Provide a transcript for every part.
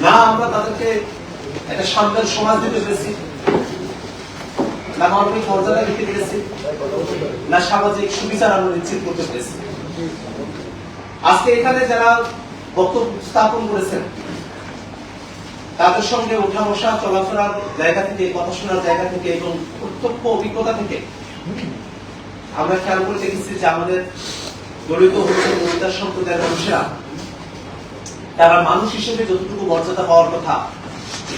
না আমরা তাদেরকে একটা সাম্যের সমাজ দিতে পেরেছি, না মানবিক মর্যাদা দিতে পেরেছি, না সামাজিক সুবিচার আমরা নিশ্চিত করতে পেরেছি। আজকে এখানে যারা বক্তব্য স্থাপন করেছেন তাদের সঙ্গে ওঠা বসা চলাফেরার জায়গা থেকে, কথা শোনার জায়গা থেকে এবং প্রত্যক্ষ অভিজ্ঞতা থেকে আমরা খেয়াল করে দেখেছি যে আমাদের দলিত মহিলা সম্প্রদায়ের মানুষেরা তারা মানুষ হিসেবে যতটুকু মর্যাদা পাওয়ার কথা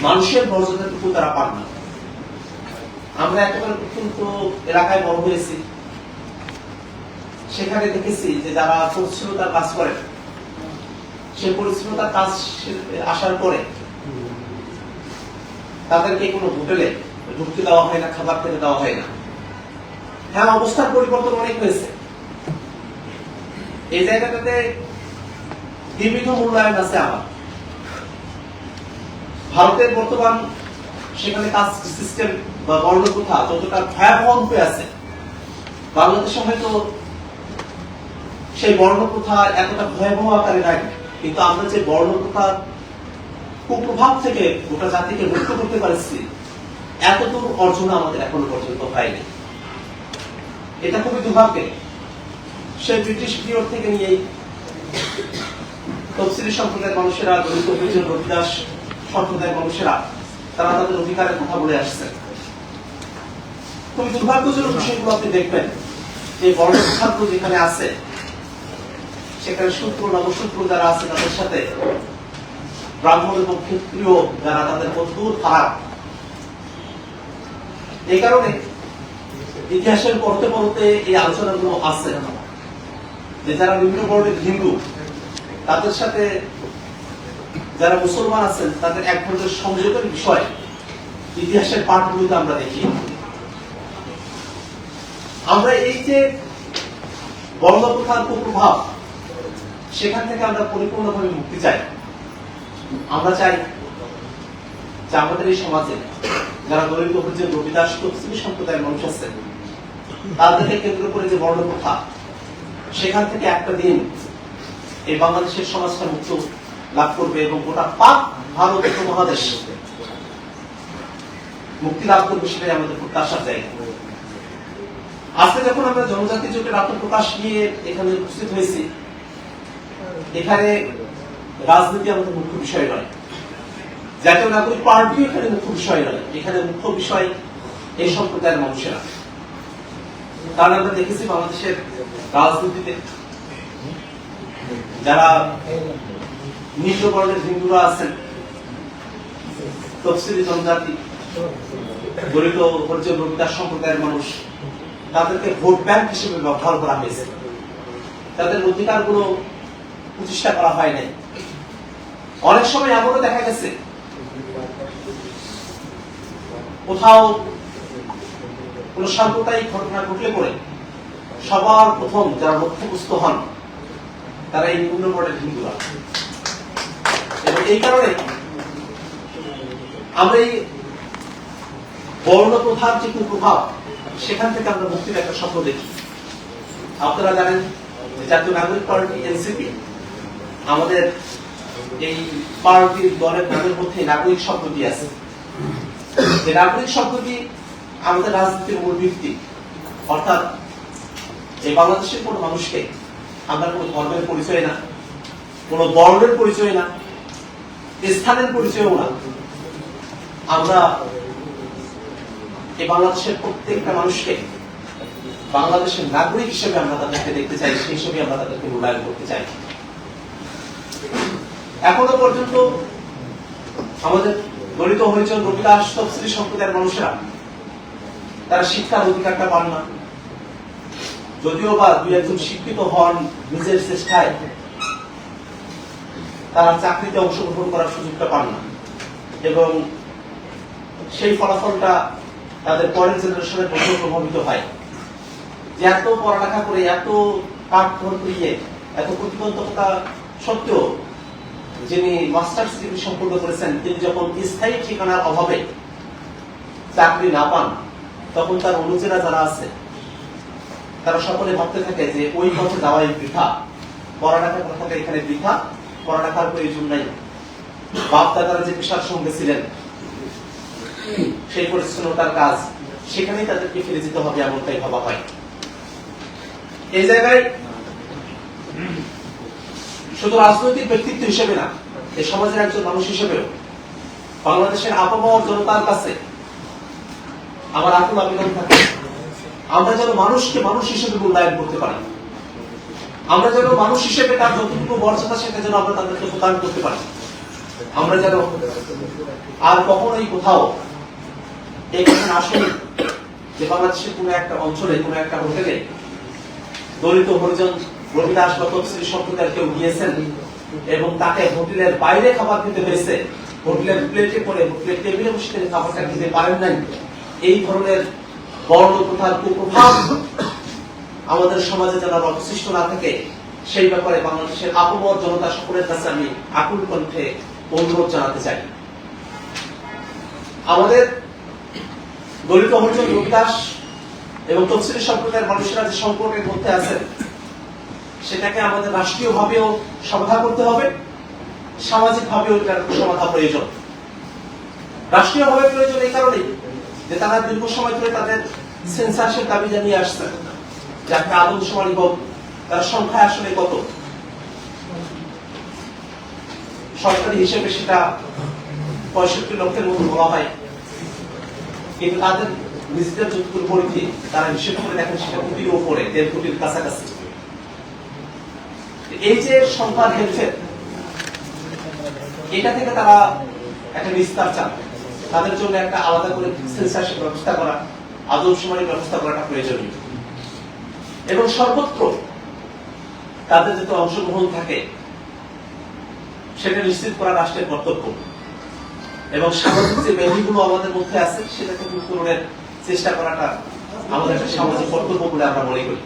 মানুষের মর্যাদাটুকু তারা পান না। আমরা একেবারে প্রত্যন্ত এলাকায় বড় হয়েছি, সেখানে দেখেছি যে যারা পরিচ্ছন্নতার কাজ করেন সেই পরিচ্ছন্নতার কাজ আসার পরে তাদেরকে কোনো হোটেলে ঢুকতে দেওয়া হয় না, খাবার খেতে দেওয়া হয় না। হ্যাঁ, অবস্থার পরিবর্তন অনেক হয়েছে। এই জায়গাটাতে দ্বিবিধ মূল্যায়ন আছে আমার। ভারতের বর্তমান সেখানে কাস্ট সিস্টেম বা বর্ণপ্রথা যতটা ভয়াবহ রূপে আছে, বাংলাদেশে হয়তো সেই বর্ণপ্রথা এতটা ভয়াবহ আকারে নাই, কিন্তু আমরা যে বর্ণপ্রথার কুপ্রভাব থেকে গোটা জাতিকে মুক্ত করতে পারছি এতদূর অর্জন আমাদের এখনো পর্যন্ত হয়নি। এটা খুবই দুর্ভাগ্যের। সেই ব্রিটিশ পিরিয়ড থেকে নিয়েই তফসিলি সম্প্রদায়ের মানুষেরা, দলিত হরিজন রবিদাস সম্প্রদায়ের মানুষেরা তারা তাদের অধিকারের কথা বলে আসছেন। খুবই দুর্ভাগ্যজনক বিষয়গুলো আপনি দেখবেন যে বর্ণপ্রথাগুলো যেখানে আছে সেখানে সূত্র নবসূত্র যারা আছে তাদের সাথে ব্রাহ্মণ এবং ক্ষত্রিয় যারা তাদের মজবুত খারাপ। এই কারণে ইতিহাসের পড়তে পড়তে এই আলোচনাগুলো আছে যে যারা নিম্ন বর্ণের হিন্দু তাদের সাথে যারা মুসলমান আছেন তাদের এক ধরনের সংযোগের বিষয় ইতিহাসের পাঠগুলোতে আমরা দেখি। আমরা এই যে বর্ণপ্রথার কুপ্রভাব সেখান থেকে আমরা পরিপূর্ণভাবে মুক্তি চাই। আমরা চাই যে আমাদের এই সমাজে যারা দলিত হরিজন রবিদাস তফসিলি সম্প্রদায়ের মানুষ আছেন তাদেরকে কেন্দ্র করে যে বর্ণপ্রথা সেখান থেকে একটা দিন এই বাংলাদেশের সমাজটা মুক্ত লাভ করবে এবং গোটা পাক ভারত উপমহাদেশ মুক্তি লাভ করবে, সেটাই আমাদের প্রত্যাশার জায়গা। আজকে যখন আমরা জনজাতি জোটের আত্মপ্রকাশ নিয়ে এখানে উপস্থিত হয়েছি, এখানে রাজনীতি আমাদের মুখ্য বিষয় নয়, জাতীয় নাগরিক পার্টি এখানে মুখ্য বিষয় নয়, এখানে মুখ্য বিষয় এই সম্প্রদায়ের মানুষেরা। কারণ আমরা দেখেছি বাংলাদেশের রাজনীতিতে যারা নিম্ন বর্ণের হিন্দুরা আছেন, তফসিলি জনজাতি, দলিত হরিজন রবিদাস সম্প্রদায়ের মানুষ, তাদেরকে ভোট ব্যাংক হিসেবে ব্যবহার করা হয়েছে। তাদের অধিকারগুলো প্রতিষ্ঠা করা হয় নাই। অনেক সময় এমনও দেখা গেছে কোথাও কোন সাম্প্রদায়িক ঘটনা ঘটলে পরে সবার প্রথম যারা লক্ষ্যবস্তু হন তারা এই নিম্ন বর্ণের হিন্দুরা। এবং এই কারণে আমরা এই বর্ণপ্রথার যে কুপ্রভাব সেখান থেকে আমরা মুক্তির একটা স্বপ্ন দেখি। আপনারা জানেন যে জাতীয় নাগরিক পার্টি এনসিপি আমাদের এই পার্টির দলের নামের মধ্যে নাগরিক শব্দটি আছে। যে নাগরিক শব্দটি আমাদের রাজনীতির মূল ভিত্তি। অর্থাৎ এই বাংলাদেশের কোন মানুষকে আমরা কোন ধর্মের পরিচয় না, কোন বর্ণের পরিচয় না, স্থানের পরিচয়ও না, আমরা এই বাংলাদেশের প্রত্যেকটা মানুষকে বাংলাদেশের নাগরিক হিসেবে আমরা তাদেরকে দেখতে চাই, সেই হিসেবে আমরা তাদেরকে মূল্যায়ন করতে চাই। এখনো পর্যন্ত আমাদের দলিত হরিজন রবিদাস তফসিলি সম্প্রদায়ের মানুষেরা তারা শিক্ষার অধিকারটা পান না। যদিও বা দুই একজন শিক্ষিত হন নিজের চেষ্টায়, তারা চাকরিতে অংশগ্রহণ করার সুযোগটা পান না এবং সেই ফলাফলটা তাদের পরের জেনারেশনের মধ্যে প্রভাবিত হয়। যে এত পড়ালেখা করে, এত পাঠ করিয়ে, এত প্রতিবন্ধকতা সত্ত্বেও যিনি মাস্টার্স ডিগ্রি সম্পূর্ণ করেছেন, তিনি যখন স্থায়ী ঠিকানার অভাবে চাকরি না পান, তখন তার অনুচেরা যারা আছে তারা সকলে ভাবতে থাকে যে ওই পথে যাওয়াই বৃথা, পড়ালেখা কথা এখানে বৃথা, পড়ালেখার প্রয়োজন নাই। বাপ দাদারা যে পেশার সঙ্গে ছিলেন সেই পরিচ্ছন্নতার কাজ সেখানেই তাদেরকে ফিরে যেতে হবে এমনটাই ভাবা হয়। এই জায়গায় শুধু রাজনৈতিক ব্যক্তিত্ব হিসেবে না, এই সমাজের একজন মানুষ হিসেবেও বাংলাদেশের আপামর জনতার কাছে আমার আকুল আবেদন থাকে, আমরা যেন মানুষকে মানুষ হিসেবে মূল্যায়ন করতে পারি, আমরা যেন মানুষ হিসেবে তার যতটুকু মর্যাদা সেটা যেন আমরা তাদেরকে প্রদান করতে পারি। আমরা যেন আর কখনোই কোথাও এই ঘটনা আসেনি যে বাংলাদেশের কোনো একটা অঞ্চলে কোনো একটা হোটেলে দলিত হরিজন রবিদাস বা তফসিলি সম্প্রদায়ের কেউ গিয়েছেন এবং তাকে হোটেলের বাইরে খাবার খেতে হয়েছে, হোটেলের প্লেটে করে হোটেলের টেবিলে বসে তিনি খাবারটা খেতে পারেন নাই। এই ধরনের বর্ণ প্রথার কুপ্রভাব আমাদের সমাজে যেন অবশিষ্ট না থাকে সেই ব্যাপারে বাংলাদেশের আপামর জনতা সকলের কাছে আমি আকুল কণ্ঠে অনুরোধ জানাতে চাই। আমাদের দলিত হরিজন রবিদাস এবং তফসিলি সম্প্রদায়ের মানুষেরা যে সংকটের মধ্যে আছেন সেটাকে আমাদের রাষ্ট্রীয়ভাবেও সমাধান করতে হবে, সামাজিকভাবেও এটার সমাধান প্রয়োজন। রাষ্ট্রীয়ভাবে প্রয়োজন এই কারণেই যে তারা দীর্ঘ সময় ধরে তাদের সেন্সাসের দাবি জানিয়ে আসছেন যে আপনি আদমশুমারি হোক, তার সংখ্যা আসলে কত। সরকারি হিসেবে সেটা 65 লক্ষের মতো বলা হয়, কিন্তু তাদের নিজেদের যতটুকু পরিধি তারা হিসেব করে দেখেন সেটা কোটির উপরে, 1.5 কোটির কাছাকাছি। এই যে সংখ্যার হেরফের, এটা থেকে তারা একটা বিস্তার চান, তাদের জন্য একটা আলাদা করে সেন্সাসের ব্যবস্থা করা, আদমশুমারির ব্যবস্থা করাটা প্রয়োজনীয় এবং সর্বত্র তাদের যাতে অংশগ্রহণ থাকে সেটা নিশ্চিত করা রাষ্ট্রের কর্তব্য এবং সামাজিক যে ব্যাধিগুলো আমাদের মধ্যে আছে সেটাকে দূর করার চেষ্টা করাটা আমাদের একটা সামাজিক কর্তব্য বলে আমরা মনে করি।